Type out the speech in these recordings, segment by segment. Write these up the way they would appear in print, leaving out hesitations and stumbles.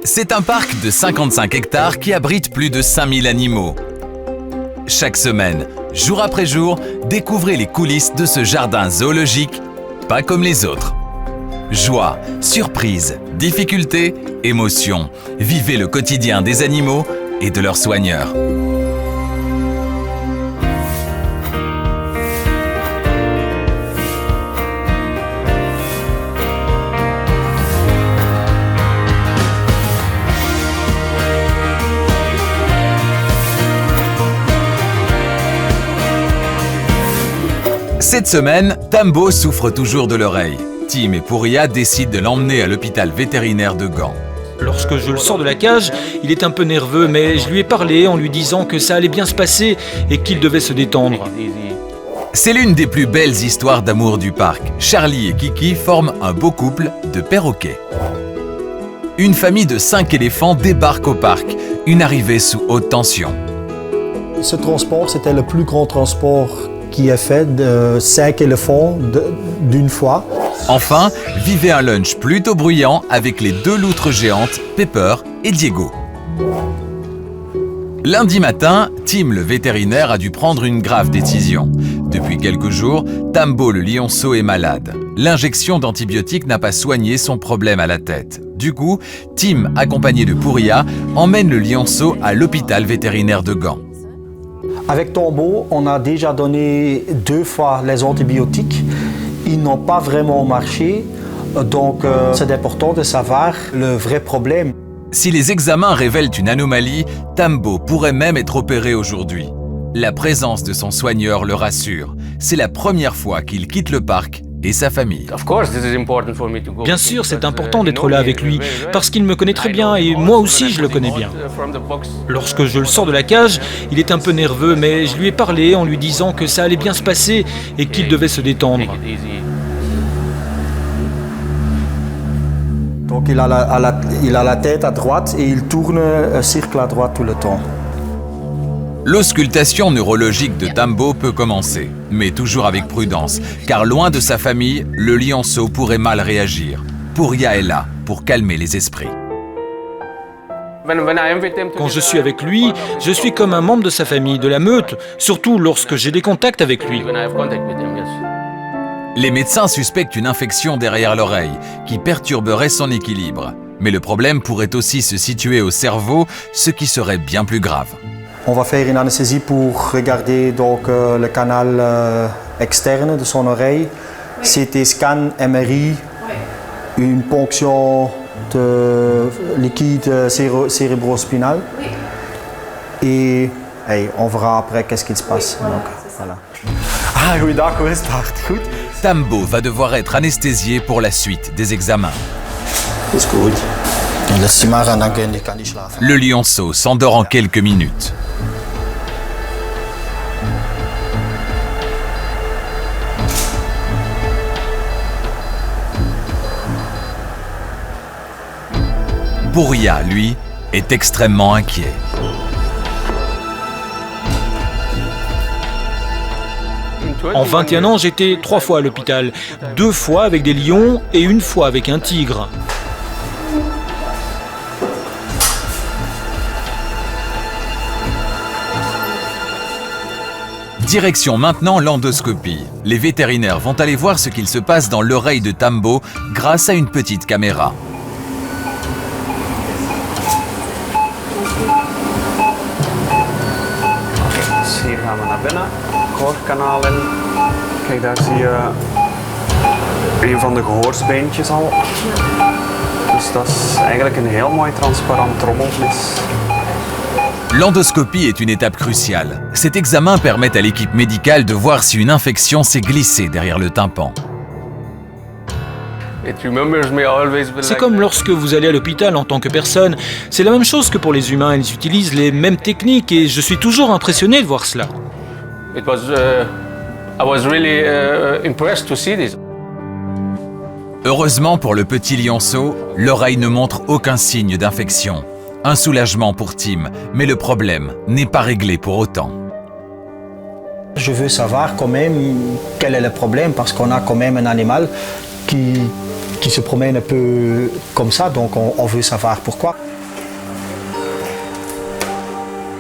C'est un parc de 55 hectares qui abrite plus de 5000 animaux. Chaque semaine, jour après jour, découvrez les coulisses de ce jardin zoologique, pas comme les autres. Joie, surprise, difficultés, émotions. Vivez le quotidien des animaux et de leurs soigneurs. Cette semaine, Tambo souffre toujours de l'oreille. Tim et Pouria décident de l'emmener à l'hôpital vétérinaire de Gand. Lorsque je le sors de la cage, il est un peu nerveux, mais je lui ai parlé en lui disant que ça allait bien se passer et qu'il devait se détendre. C'est l'une des plus belles histoires d'amour du parc. Charlie et Kiki forment un beau couple de perroquets. Une famille de 5 éléphants débarque au parc, une arrivée sous haute tension. Ce transport, c'était le plus grand transport qui est fait de 5 éléphants d'une fois. Enfin, vivez un lunch plutôt bruyant avec les 2 loutres géantes, Pepper et Diego. Lundi matin, Tim le vétérinaire a dû prendre une grave décision. Depuis quelques jours, Tambo le lionceau est malade. L'injection d'antibiotiques n'a pas soigné son problème à la tête. Du coup, Tim, accompagné de Pouria, emmène le lionceau à l'hôpital vétérinaire de Gand. Avec Tambo, on a déjà donné 2 fois les antibiotiques. Ils n'ont pas vraiment marché, donc c'est important de savoir le vrai problème. Si les examens révèlent une anomalie, Tambo pourrait même être opéré aujourd'hui. La présence de son soigneur le rassure. C'est la première fois qu'il quitte le parc et sa famille. Bien sûr, c'est important d'être là avec lui, parce qu'il me connaît très bien et moi aussi je le connais bien. Lorsque je le sors de la cage, il est un peu nerveux, mais je lui ai parlé en lui disant que ça allait bien se passer et qu'il devait se détendre. Donc il a la tête à droite et il tourne un cercle à droite tout le temps. L'auscultation neurologique de Tambo peut commencer, mais toujours avec prudence, car loin de sa famille, le lionceau pourrait mal réagir. Pouria est là pour calmer les esprits. Quand je suis avec lui, je suis comme un membre de sa famille, de la meute, surtout lorsque j'ai des contacts avec lui. Les médecins suspectent une infection derrière l'oreille, qui perturberait son équilibre. Mais le problème pourrait aussi se situer au cerveau, ce qui serait bien plus grave. On va faire une anesthésie pour regarder donc, le canal externe de son oreille, CT scan, MRI, une ponction de liquide cérébrospinal et on verra après qu'est-ce qui se passe. Donc, voilà. Ah, goeiedag, hoe is het? Goed? Tambo va devoir être anesthésié pour la suite des examens. Is goed. Laat hij maar en dan kan hij slapen. Le lionceau s'endort en quelques minutes. Pouria, lui, est extrêmement inquiet. En 21 ans, j'étais 3 fois à l'hôpital, 2 fois avec des lions et 1 fois avec un tigre. Direction maintenant l'endoscopie. Les vétérinaires vont aller voir ce qu'il se passe dans l'oreille de Tambo grâce à une petite caméra. Hier gaan we naar binnen. Gehoorkanaal in. Kijk, daar zie je een van de gehoorsbeentjes al. Dus dat is eigenlijk een heel mooi transparant trommelvlies. L'endoscopie est une étape cruciale. Cet examen permet à l'équipe médicale de voir si une infection s'est glissée derrière le tympan. C'est comme lorsque vous allez à l'hôpital en tant que personne. C'est la même chose que pour les humains, ils utilisent les mêmes techniques et je suis toujours impressionné de voir cela. Heureusement pour le petit lionceau, l'oreille ne montre aucun signe d'infection. Un soulagement pour Tim, mais le problème n'est pas réglé pour autant. Je veux savoir quand même quel est le problème parce qu'on a quand même un animal qui se promène un peu comme ça, donc on veut savoir pourquoi.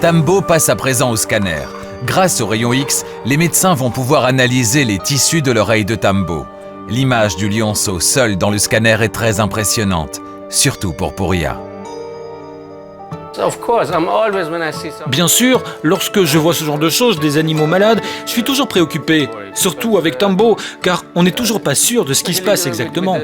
Tambo passe à présent au scanner. Grâce au rayon X, les médecins vont pouvoir analyser les tissus de l'oreille de Tambo. L'image du lionceau seul dans le scanner est très impressionnante, surtout pour Pouria. Bien sûr, lorsque je vois ce genre de choses, des animaux malades, je suis toujours préoccupé, surtout avec Tambo, car on n'est toujours pas sûr de ce qui se passe exactement.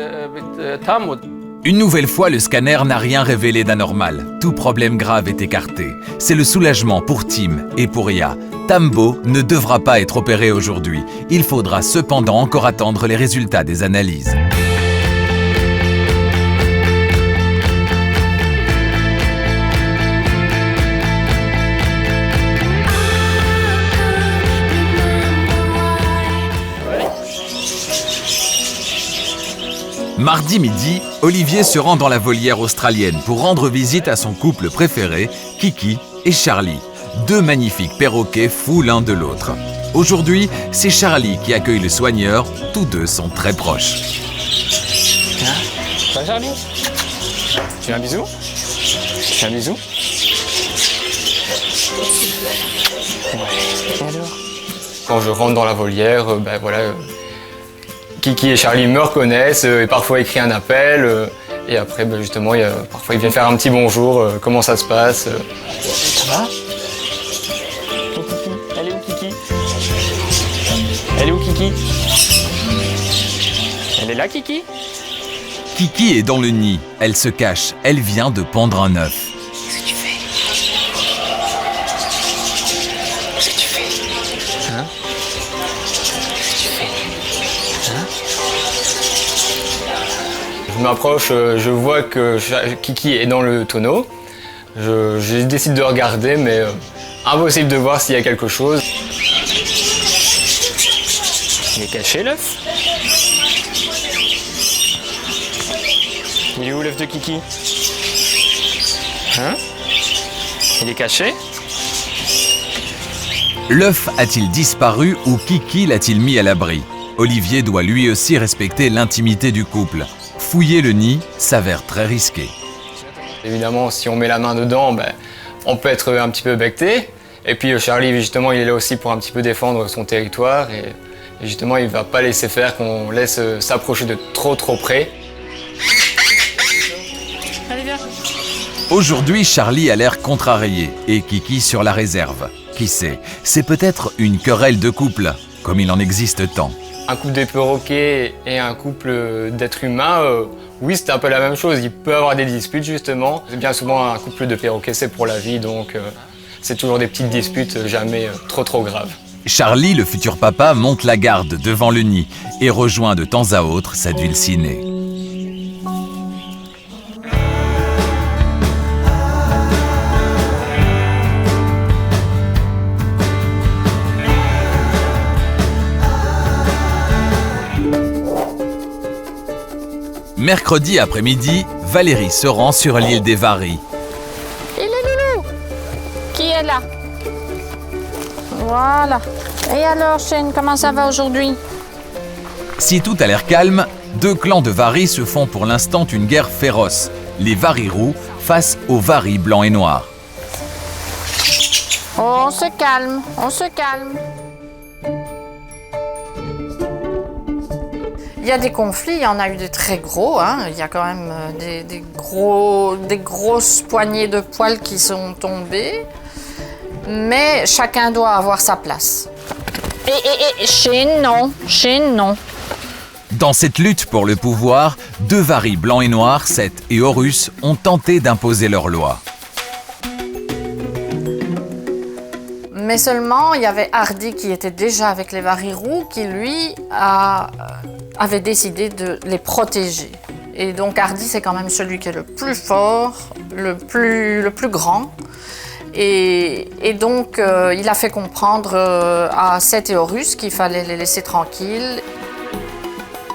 Une nouvelle fois, le scanner n'a rien révélé d'anormal. Tout problème grave est écarté. C'est le soulagement pour Tim et Pouria. Tambo ne devra pas être opéré aujourd'hui. Il faudra cependant encore attendre les résultats des analyses. Mardi midi, Olivier se rend dans la volière australienne pour rendre visite à son couple préféré, Kiki et Charlie. Deux magnifiques perroquets fous l'un de l'autre. Aujourd'hui, c'est Charlie qui accueille le soigneur. Tous deux sont très proches. Ça va, Charlie? Tu veux un bisou? Tu veux un bisou? Ouais. Alors? Quand je rentre dans la volière, Kiki et Charlie me reconnaissent et parfois écrit un appel. Et après, justement, parfois il vient faire un petit bonjour, comment ça se passe. Ça va? Elle est où, Kiki? Elle est où, Kiki? Elle est là, Kiki? Kiki est dans le nid. Elle se cache. Elle vient de pondre un œuf. Qu'est-ce que tu fais? Qu'est-ce que tu fais? Hein? Je m'approche, je vois que Kiki est dans le tonneau. Je décide de regarder, mais impossible de voir s'il y a quelque chose. Il est caché, l'œuf? Il est où, l'œuf de Kiki? Hein? Il est caché? L'œuf a-t-il disparu ou Kiki l'a-t-il mis à l'abri? Olivier doit lui aussi respecter l'intimité du couple. Fouiller le nid s'avère très risqué. Évidemment, si on met la main dedans, on peut être un petit peu becté. Et puis Charlie, justement, il est là aussi pour un petit peu défendre son territoire. Et justement, il ne va pas laisser faire qu'on laisse s'approcher de trop près. Allez, viens. Aujourd'hui, Charlie a l'air contrarié et Kiki sur la réserve. Qui sait, c'est peut-être une querelle de couple, comme il en existe tant. Un couple de perroquets et un couple d'êtres humains, oui, c'est un peu la même chose. Il peut y avoir des disputes, justement. Bien souvent, un couple de perroquets, c'est pour la vie, donc c'est toujours des petites disputes, jamais trop graves. Charlie, le futur papa, monte la garde devant le nid et rejoint de temps à autre sa dulcinée. Mercredi après-midi, Valérie se rend sur l'île des Varies. Et le loulou qui est là? Voilà. Et alors, Shane, comment ça va aujourd'hui? Si tout a l'air calme, deux clans de Varies se font pour l'instant une guerre féroce. Les Varies roux face aux Varies blancs et noirs. Oh, on se calme, on se calme. Il y a des conflits, il y en a eu des très gros. Il y a quand même des grosses poignées de poils qui sont tombées. Mais chacun doit avoir sa place. Et Shane, non. Dans cette lutte pour le pouvoir, deux Varies blancs et noirs, Seth et Horus, ont tenté d'imposer leurs lois. Mais seulement, il y avait Hardy qui était déjà avec les Varies roux, qui lui avait décidé de les protéger. Et donc Hardy, c'est quand même celui qui est le plus fort, le plus grand. Et donc, il a fait comprendre à Seth et Horus qu'il fallait les laisser tranquilles.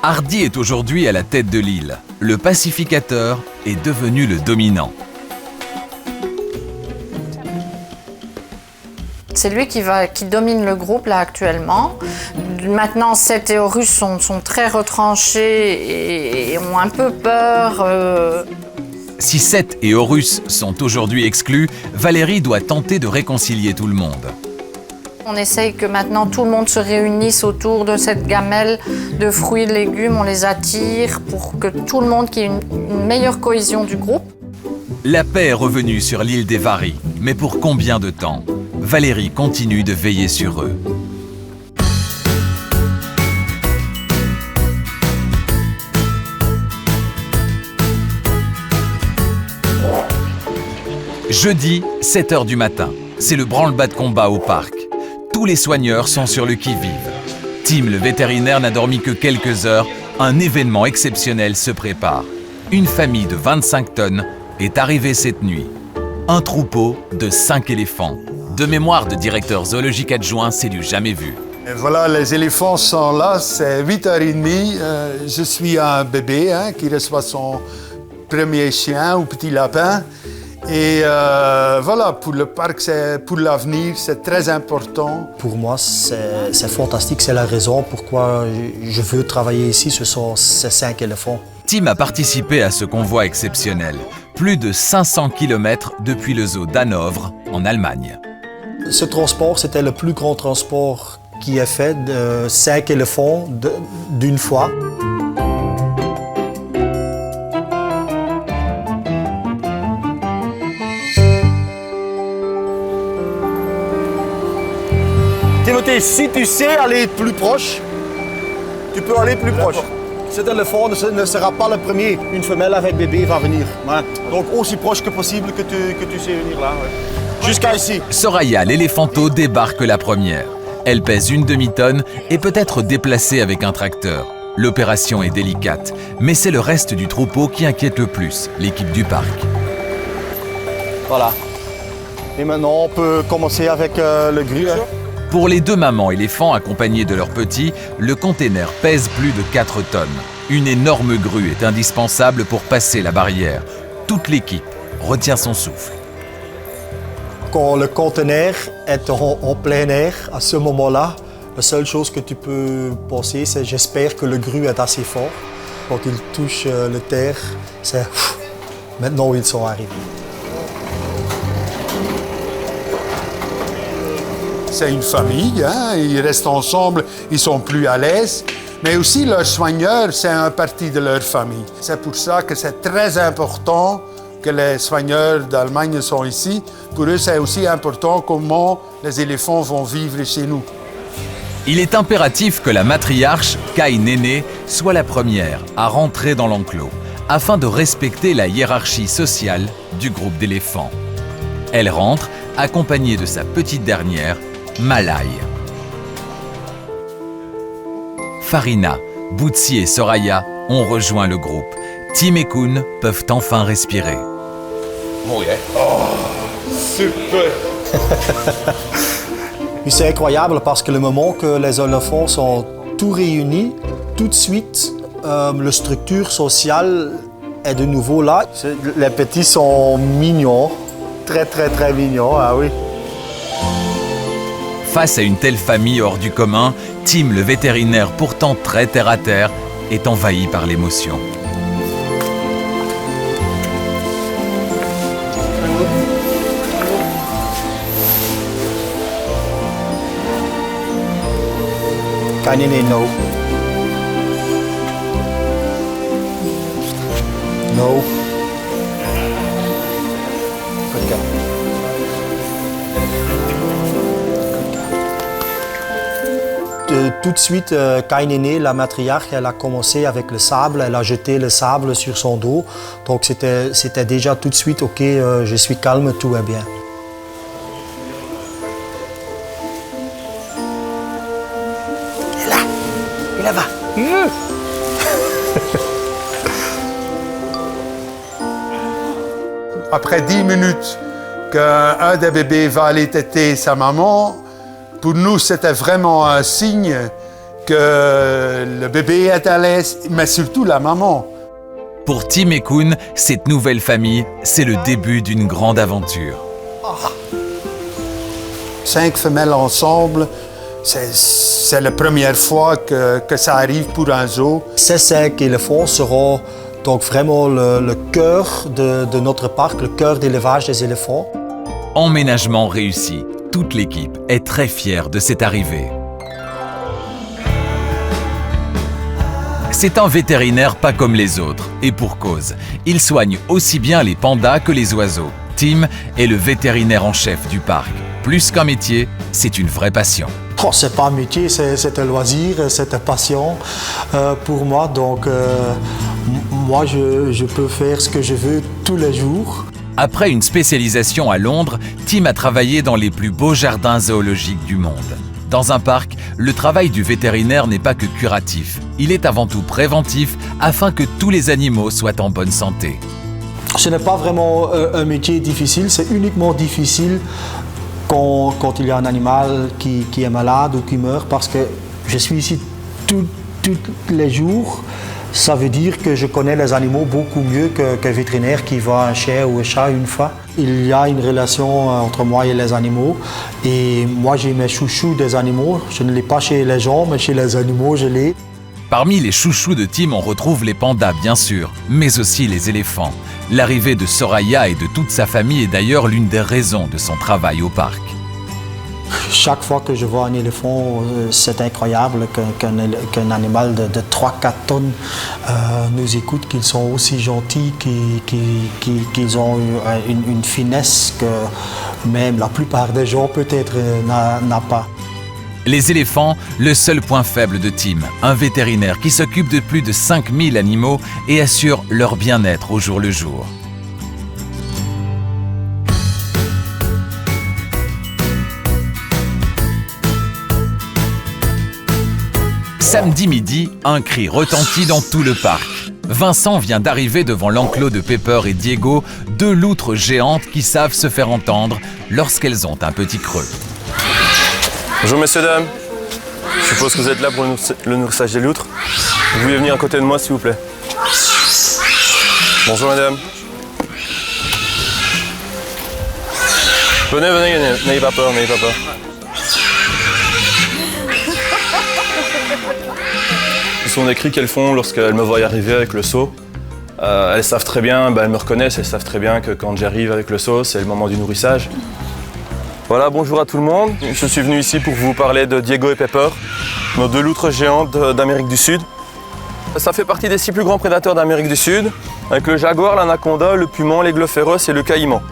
Hardy est aujourd'hui à la tête de l'île. Le pacificateur est devenu le dominant. C'est lui qui domine le groupe là actuellement. Maintenant, Seth et Horus sont très retranchés et ont un peu peur. Si Seth et Horus sont aujourd'hui exclus, Valérie doit tenter de réconcilier tout le monde. On essaye que maintenant tout le monde se réunisse autour de cette gamelle de fruits et de légumes. On les attire pour que tout le monde ait une meilleure cohésion du groupe. La paix est revenue sur l'île des Varies, mais pour combien de temps? Valérie continue de veiller sur eux. Jeudi, 7 h du matin. C'est le branle-bas de combat au parc. Tous les soigneurs sont sur le qui-vive. Tim, le vétérinaire, n'a dormi que quelques heures. Un événement exceptionnel se prépare. Une famille de 25 tonnes est arrivée cette nuit. Un troupeau de 5 éléphants. De mémoire de directeur zoologique adjoint, c'est du jamais vu. Et voilà, les éléphants sont là, c'est 8h30. Je suis un bébé qui reçoit son premier chien ou petit lapin. Et voilà, pour le parc, pour l'avenir, c'est très important. Pour moi, c'est fantastique. C'est la raison pourquoi je veux travailler ici. Ce sont ces 5 éléphants. Tim a participé à ce convoi exceptionnel. Plus de 500 km depuis le zoo d'Hanovre, en Allemagne. Ce transport, c'était le plus grand transport qui est fait de 5 éléphants d'une fois. Timothée, si tu sais aller plus proche, tu peux aller plus proche. Cet éléphant ne sera pas le premier. Une femelle avec bébé va venir. Donc aussi proche que possible que tu sais venir là. Ouais. Jusqu'à ici. Soraya, l'éléphanto, débarque la première. Elle pèse une demi-tonne et peut être déplacée avec un tracteur. L'opération est délicate, mais c'est le reste du troupeau qui inquiète le plus, l'équipe du parc. Voilà. Et maintenant, on peut commencer avec le grue. Pour les 2 mamans éléphants accompagnés de leurs petits, le container pèse plus de 4 tonnes. Une énorme grue est indispensable pour passer la barrière. Toute l'équipe retient son souffle. Quand le conteneur est en plein air, à ce moment-là, la seule chose que tu peux penser, c'est j'espère que le grue est assez fort. Quand il touche le terre, c'est maintenant où ils sont arrivés. C'est une famille, ils restent ensemble, ils sont plus à l'aise. Mais aussi, leurs soigneurs, c'est une partie de leur famille. C'est pour ça que c'est très important que les soigneurs d'Allemagne sont ici. Pour eux, c'est aussi important comment les éléphants vont vivre chez nous. Il est impératif que la matriarche, Kai Néné, soit la première à rentrer dans l'enclos, afin de respecter la hiérarchie sociale du groupe d'éléphants. Elle rentre, accompagnée de sa petite dernière, Malay. Farina, Boutsi et Soraya ont rejoint le groupe. Tim et Koen peuvent enfin respirer. Super. C'est incroyable parce que le moment que les éléphants sont tous réunis, tout de suite, la structure sociale est de nouveau là. Les petits sont mignons, très mignons, ah oui. Face à une telle famille hors du commun, Tim, le vétérinaire pourtant très terre-à-terre, est envahi par l'émotion. Kanine, no. No. Good girl. Tout de suite, Kai Néné, la matriarche, elle a commencé avec le sable, elle a jeté le sable sur son dos. Donc c'était déjà tout de suite, ok, je suis calme, tout va bien. Et là, il va. Après 10 minutes qu'un des bébés va aller téter sa maman, pour nous, c'était vraiment un signe que le bébé est à l'aise, mais surtout la maman. Pour Tim et Koen, cette nouvelle famille, c'est le début d'une grande aventure. 5 femelles ensemble, c'est la première fois que ça arrive pour un zoo. Ces 5 éléphants seront Donc vraiment le cœur de notre parc, le cœur d'élevage des éléphants. Emménagement réussi. Toute l'équipe est très fière de cette arrivée. C'est un vétérinaire pas comme les autres, et pour cause. Il soigne aussi bien les pandas que les oiseaux. Tim est le vétérinaire en chef du parc. Plus qu'un métier, c'est une vraie passion. Oh, c'est pas un métier, c'est un loisir, c'est une passion pour moi. Donc moi, je peux faire ce que je veux tous les jours. Après une spécialisation à Londres, Tim a travaillé dans les plus beaux jardins zoologiques du monde. Dans un parc, le travail du vétérinaire n'est pas que curatif. Il est avant tout préventif afin que tous les animaux soient en bonne santé. Ce n'est pas vraiment un métier difficile, c'est uniquement difficile quand il y a un animal qui est malade ou qui meurt, parce que je suis ici tous les jours. Ça veut dire que je connais les animaux beaucoup mieux qu'un vétérinaire qui voit un chien ou un chat une fois. Il y a une relation entre moi et les animaux. Et moi, j'ai mes chouchous des animaux. Je ne l'ai pas chez les gens, mais chez les animaux, je l'ai. Parmi les chouchous de Tim, on retrouve les pandas, bien sûr, mais aussi les éléphants. L'arrivée de Soraya et de toute sa famille est d'ailleurs l'une des raisons de son travail au parc. Chaque fois que je vois un éléphant, c'est incroyable qu'un animal de 3-4 tonnes nous écoute, qu'ils sont aussi gentils, qu'ils ont une finesse que même la plupart des gens peut-être n'a pas. Les éléphants, le seul point faible de Tim, un vétérinaire qui s'occupe de plus de 5000 animaux et assure leur bien-être au jour le jour. Samedi midi, un cri retentit dans tout le parc. Vincent vient d'arriver devant l'enclos de Pepper et Diego, deux loutres géantes qui savent se faire entendre lorsqu'elles ont un petit creux. Bonjour messieurs, dames. Je suppose que vous êtes là pour le nourrissage des loutres. Vous pouvez venir à côté de moi s'il vous plaît. Bonjour madame. Venez, n'ayez pas peur, n'ayez pas peur. Ce sont des cris qu'elles font lorsqu'elles me voient arriver avec le seau. Elles savent très bien, elles me reconnaissent, elles savent très bien que quand j'arrive avec le seau, c'est le moment du nourrissage. Voilà, bonjour à tout le monde. Je suis venu ici pour vous parler de Diego et Pepper, nos deux loutres géantes d'Amérique du Sud. Ça fait partie des 6 plus grands prédateurs d'Amérique du Sud, avec le jaguar, l'anaconda, le puma, l'aigle féroce et le caïman.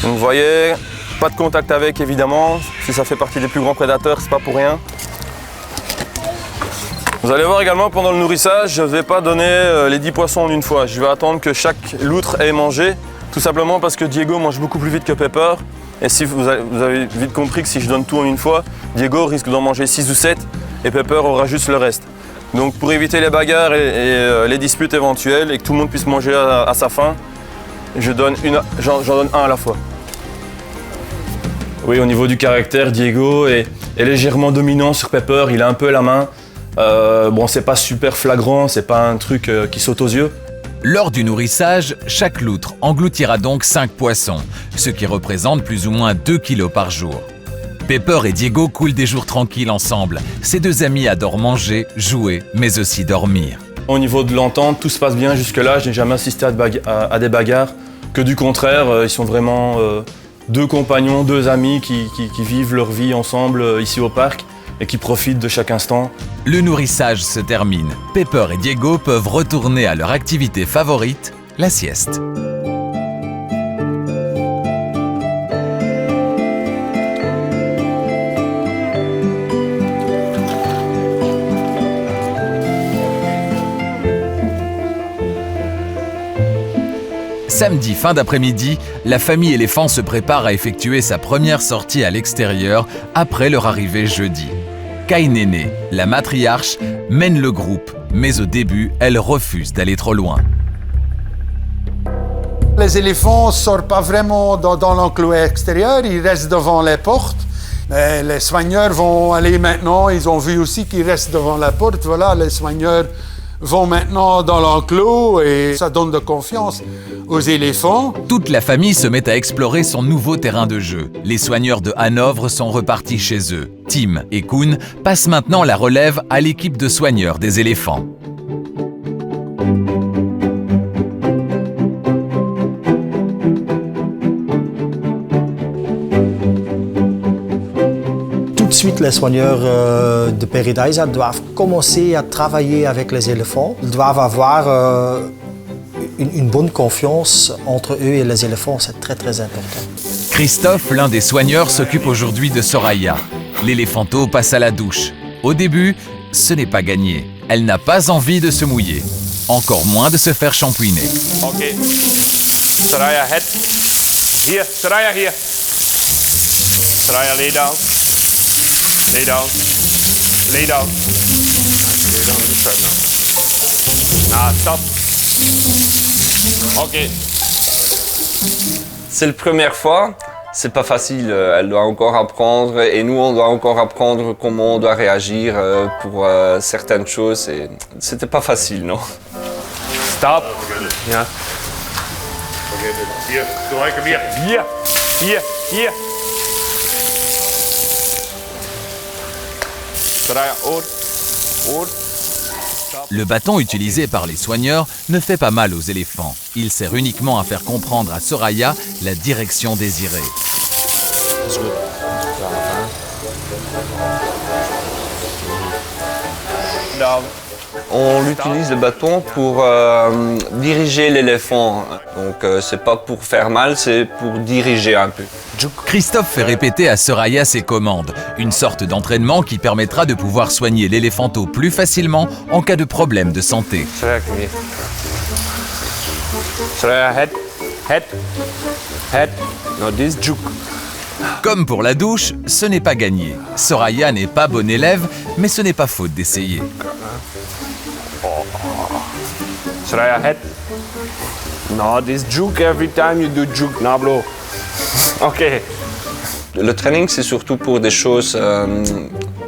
Donc vous voyez, pas de contact avec évidemment, si ça fait partie des plus grands prédateurs, c'est pas pour rien. Vous allez voir également pendant le nourrissage, je ne vais pas donner les 10 poissons en une fois. Je vais attendre que chaque loutre ait mangé, tout simplement parce que Diego mange beaucoup plus vite que Pepper. Et si vous avez vite compris que si je donne tout en une fois, Diego risque d'en manger 6 ou 7 et Pepper aura juste le reste. Donc pour éviter les bagarres et les disputes éventuelles et que tout le monde puisse manger à sa faim, j'en donne un à la fois. Oui, au niveau du caractère, Diego est légèrement dominant sur Pepper, il a un peu la main. Bon, c'est pas super flagrant, c'est pas un truc qui saute aux yeux. Lors du nourrissage, chaque loutre engloutira donc 5 poissons, ce qui représente plus ou moins 2 kilos par jour. Pepper et Diego coulent des jours tranquilles ensemble. Ces deux amis adorent manger, jouer, mais aussi dormir. Au niveau de l'entente, tout se passe bien jusque-là. Je n'ai jamais assisté à des bagarres. Que du contraire, ils sont vraiment deux compagnons, deux amis qui vivent leur vie ensemble ici au parc et qui profitent de chaque instant. Le nourrissage se termine. Pepper et Diego peuvent retourner à leur activité favorite, la sieste. Samedi fin d'après-midi, la famille éléphant se prépare à effectuer sa première sortie à l'extérieur après leur arrivée jeudi. Kainene, la matriarche, mène le groupe, mais au début, elle refuse d'aller trop loin. Les éléphants ne sortent pas vraiment dans l'enclos extérieur, ils restent devant les portes. Mais les soigneurs vont aller maintenant, ils ont vu aussi qu'ils restent devant la porte. Voilà, les soigneurs vont maintenant dans l'enclos et ça donne de confiance aux éléphants. Toute la famille se met à explorer son nouveau terrain de jeu. Les soigneurs de Hanovre sont repartis chez eux. Tim et Koen passent maintenant la relève à l'équipe de soigneurs des éléphants. suite, les soigneurs de Paradisa doivent commencer à travailler avec les éléphants. Ils doivent avoir une bonne confiance entre eux et les éléphants, c'est très très important. Christophe, l'un des soigneurs, s'occupe aujourd'hui de Soraya. L'éléphanto passe à la douche. Au début, ce n'est pas gagné. Elle n'a pas envie de se mouiller. Encore moins de se faire shampouiner. Ok. Soraya, head. Here, Soraya, here. Soraya, lay down. Lay down. Lay down. Lay down the treadmill. Now, stop. Ok. C'est la première fois. C'est pas facile, elle doit encore apprendre et nous on doit encore apprendre comment on doit réagir pour certaines choses. C'était pas facile, non? Stop. Yeah. Hier, come here. Hier, hier, hier. Soraya, oor. Le bâton utilisé par les soigneurs ne fait pas mal aux éléphants. Il sert uniquement à faire comprendre à Soraya la direction désirée. On utilise le bâton pour diriger l'éléphant. Donc c'est pas pour faire mal, c'est pour diriger un peu. Christophe fait répéter à Soraya ses commandes, une sorte d'entraînement qui permettra de pouvoir soigner l'éléphanto plus facilement en cas de problème de santé. Soraya, come here. Soraya, head. Head. Head. Now this juke. Comme pour la douche, ce n'est pas gagné. Soraya n'est pas bonne élève, mais ce n'est pas faute d'essayer. Soraya, head. No, this juke every time you do juke, Nablo. Ok. Le training c'est surtout pour des choses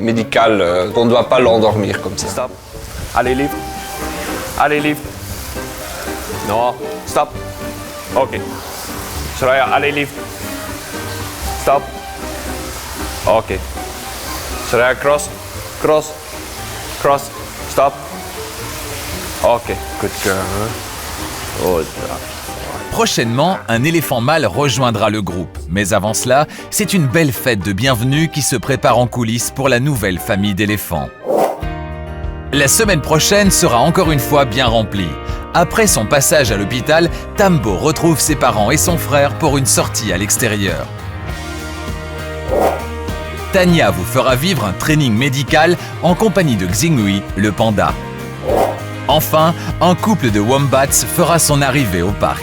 médicales. On ne doit pas l'endormir comme ça. Stop. Allez, lift. Allez, lift. No, stop. Ok. Soraya, allez, lift. Stop. Ok. Soraya, cross. Cross. Cross. Stop. Ok. Good girl. Oh, Prochainement, un éléphant mâle rejoindra le groupe. Mais avant cela, c'est une belle fête de bienvenue qui se prépare en coulisses pour la nouvelle famille d'éléphants. La semaine prochaine sera encore une fois bien remplie. Après son passage à l'hôpital, Tambo retrouve ses parents et son frère pour une sortie à l'extérieur. Tania vous fera vivre un training médical en compagnie de Xingui, le panda. Enfin, un couple de wombats fera son arrivée au parc.